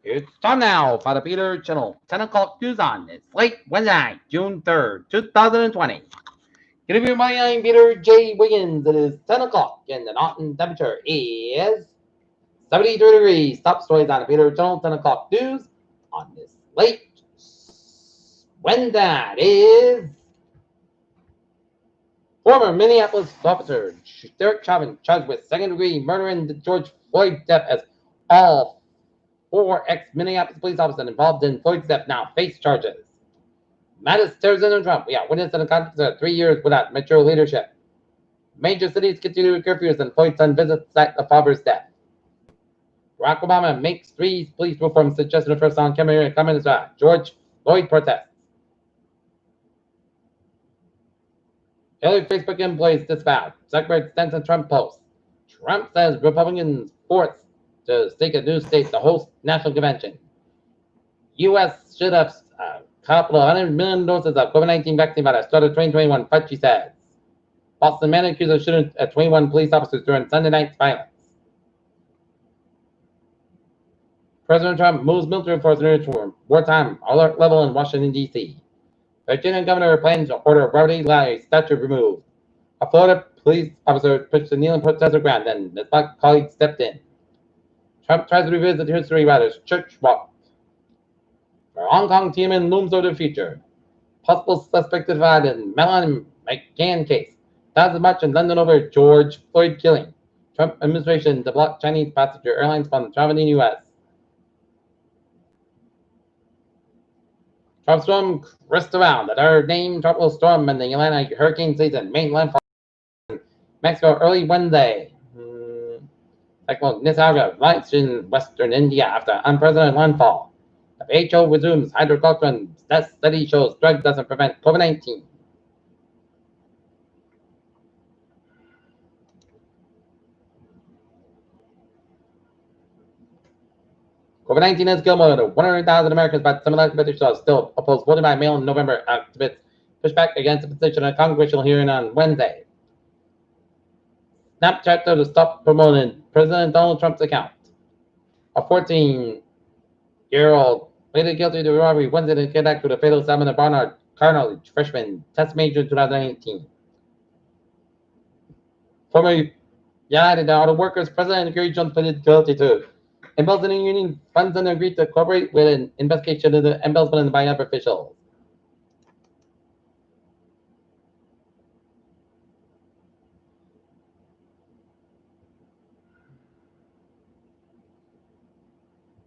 It's time now for the Peter Channel 10 o'clock news on this late Wednesday, June 3rd, 2020. Good evening, everybody. I'm Peter J. Wiggins. It is 10 o'clock and the Mountain temperature is 73 degrees. Top stories on the Peter Channel 10 o'clock news on this late Wednesday is former Minneapolis officer Derek Chauvin charged with second-degree murder in the George Floyd death as all four ex-Minneapolis police officers involved in Floyd's death now face charges. Mattis President Trump, witnessed in the context of 3 years without Metro leadership. Major cities continue curfews and Floyd's son visits site of father's death. Barack Obama makes 3 police reforms suggested first on camera comments about George Floyd protests. Hillary Facebook employees disavowed. Zuckerberg sends a Trump post. Trump says Republicans forced to seek a new state to host national convention. U.S. should have a couple of 100 million doses of COVID-19 vaccine by the start of 2021, Fauci says. Boston man accused of shooting at 21 police officers during Sunday night's violence. President Trump moves military forces to wartime alert level in Washington, D.C. Virginia governor plans to order Robert Larry's statue removed. A Florida police officer pushed the kneeling protester ground, then his black colleague stepped in. Trump tries to revisit history about his church walk. For Hong Kong team in looms over the future. Possible suspect identified in Melanie McCann case. Thousands march in London over George Floyd killing. Trump administration to block Chinese passenger airlines from traveling in the U.S. Trump storm crest around. The third named tropical storm in the Atlantic hurricane season. Main landfall in Mexico early Wednesday. Cyclone Nisarga lights in western India after unprecedented landfall. The WHO resumes hydrochloroquine. Study shows drug doesn't prevent COVID-19. COVID-19 has killed more than 100,000 Americans, but some elected officials still oppose voting by mail in November. Activists push back against the position of a congressional hearing on Wednesday. Snapchat to stop promoting President Donald Trump's account. A 14-year-old pleaded guilty to robbery Wednesday in connection with a fatal stabbing of Barnard Cardinal, freshman, test major in 2018. Former United Auto Workers President Gary Jones pleaded guilty to embezzling union funds and agreed to cooperate with an investigation into embezzlement by other officials.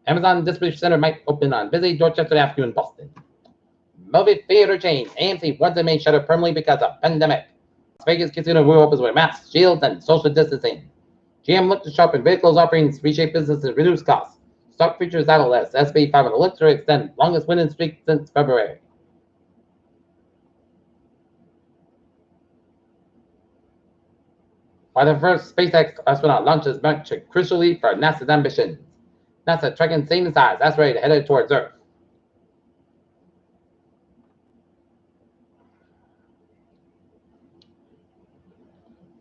Amazon Distribution Center might open on busy Dorchester Avenue in Boston. Movie theater chain AMC once may shutter permanently because of pandemic. Las Vegas casino reopens with masks, shields, and social distancing. GM looked to sharpen vehicles offerings, reshape business, and reduce costs. Stock features Atlas, SP 500 looks to extend longest winning streak since February. While the first SpaceX astronaut launches marked a crucial leap for NASA's ambitions. NASA tracking same-sized asteroid headed towards Earth.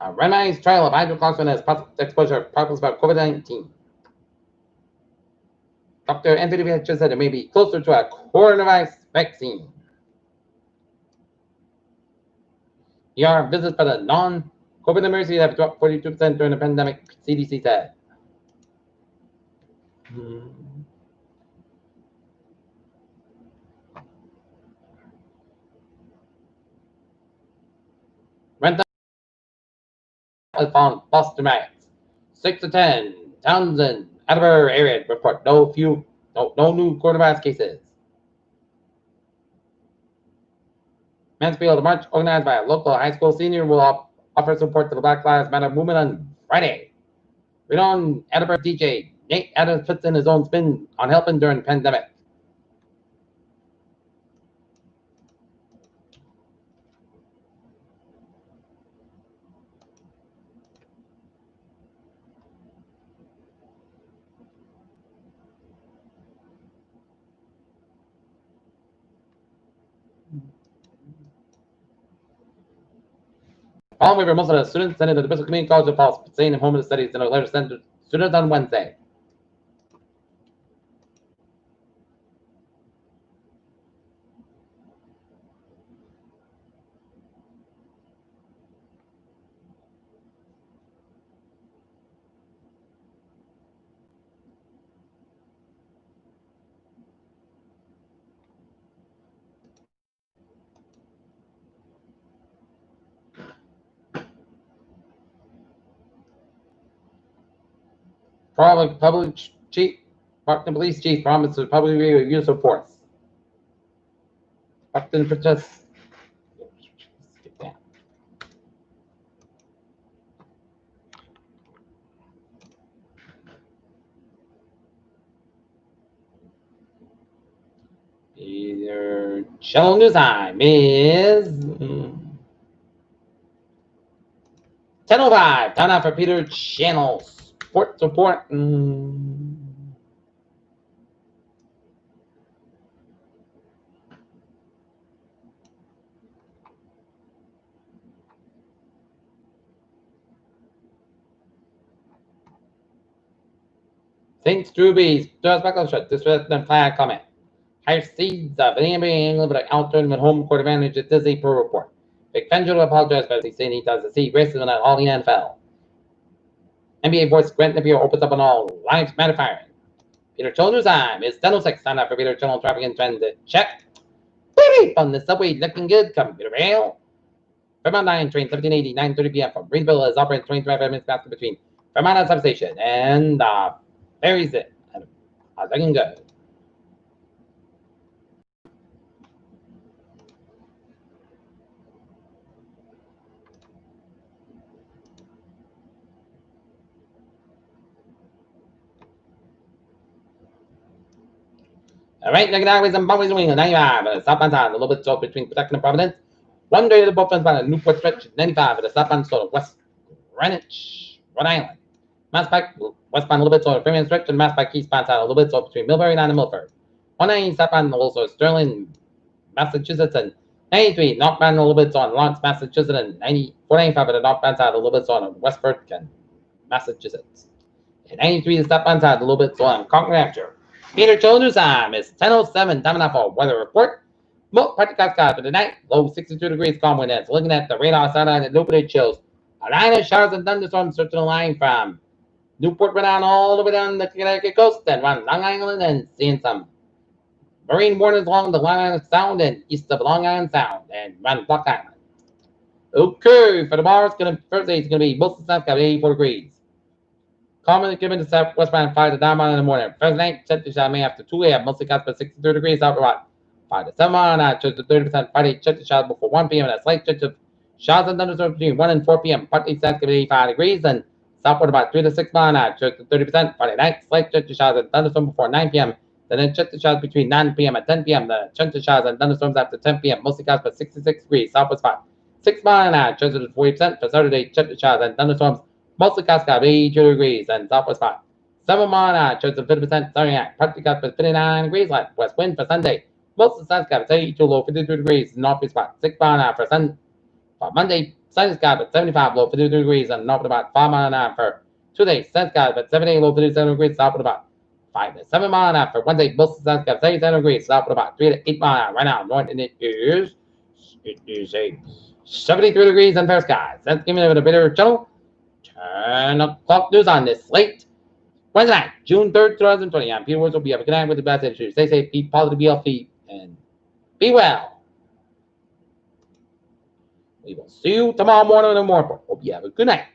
A randomized trial of hydrochloroquine as exposure problems about COVID-19. Dr. Anthony Fauci said it may be closer to a coronavirus vaccine. ER visits by the non-COVID emergency have dropped 42% during the pandemic, CDC said. Rental found Boston riots. 6 to 10. Townsend, Attleboro area report no new coronavirus cases. Mansfield, a march organized by a local high school senior will offer support to the Black Lives Matter movement on Friday. Renowned Attleboro DJ Nate Adams puts in his own spin on helping during the pandemic. Following waiver, most of the students sent into the Bristol Community College of Paul saying in home studies in a letter sent to students on Wednesday. Public chief, Parkton police chief promised to publicly review use of force. Parkton protests. Skip down. Either Channel News Time is 10:05. Time out for Peter Channel Sports Report. Saints Drew Brees, Josh Buckleshot, disrespect flag comment. Higher seeds of the NBA England, but out tournament home court advantage at Disney per report. Vic Fangio apologized for saying he does see racism at all the NFL. NBA voice Grant Napier opens up on all lives matter firing. Peter Children's time is 10:06. Time out for Peter Children traffic and transit check. Beep on the subway looking good. Computer rail. Vermont 9 train 1780, 9:30 p.m. from Greenville is operating 25 minutes faster between Vermont substation and Ferry's it. Looking good. All right, looking at with some bummies wing 95 southbound side, a little bit short between Protection and Providence. One day to the both by the Newport stretch 95 at the southbound sort of West Greenwich, Rhode Island. Mass Pike westbound a little bit sort of Premium stretch and Mass Pike eastbound side a little bit sort between Millbury and Milford. 190 southbound also Sterling, Massachusetts, and 93 northbound a little bit on Lawrence, Massachusetts, and 495 at the northbound side a little bit on Westford, Massachusetts. And 93 the southbound side a little bit on Concord, Hampshire. Peter Children's time is 10:07. Time enough for weather report. Most practical skies for tonight. Low 62 degrees, calm wind ends. Looking at the radar satellite at Newport chills. A line of showers and thunderstorms searching the line from Newport right down all the way down the Connecticut coast and around Long Island and seeing some marine warnings along the Long Island Sound and east of Long Island Sound and around Block Island. Okay, for tomorrow, Thursday, it's going to be most of the south, 84 degrees. Commonly given to southwestbound 5 to 9 miles in the morning. First night, temperature may after 2 a.m. Mostly clouds but 63 degrees out about 5 to 7 miles. Chance of 30%. Friday, chance of showers before 1 p.m. and a slight chance of showers and thunderstorms between 1 and 4 p.m. Partly south, 85 degrees and southward about 3 to 6 miles. Chance of 30%. Friday night, slight chance of showers and thunderstorms before 9 p.m. Then chance of showers between 9 p.m. and 10 p.m. The chance of showers and thunderstorms after 10 p.m. Mostly clouds but 66 degrees. Southwest spot 6 miles. Chance of 40%. For Saturday, chance of showers and thunderstorms mostly clouds 82 degrees and southwest spot 7 miles, chance of 50%, starting at partly clouds for 59 degrees, like west wind for Sunday. Most of the sun sky 82 low 52 degrees, north spot 6 miles for Monday, sun sky at 75 low 52 degrees, and north about 5 miles for Tuesday, sun sky at 78 low 57 degrees, south about 5 to 7 miles for Wednesday, most of the sun sky 37 degrees, south about 3 to 8 miles right now. North and it is a 73 degrees and fair skies. That's giving it a bit of a channel. 10 o'clock news on this slate. Wednesday night, June 3rd, 2020. I'm Peter Woods. Will be have a good night with the best issues. Stay safe, be positive, be healthy, and be well. We will see you tomorrow morning in the morning. Hope you have a good night.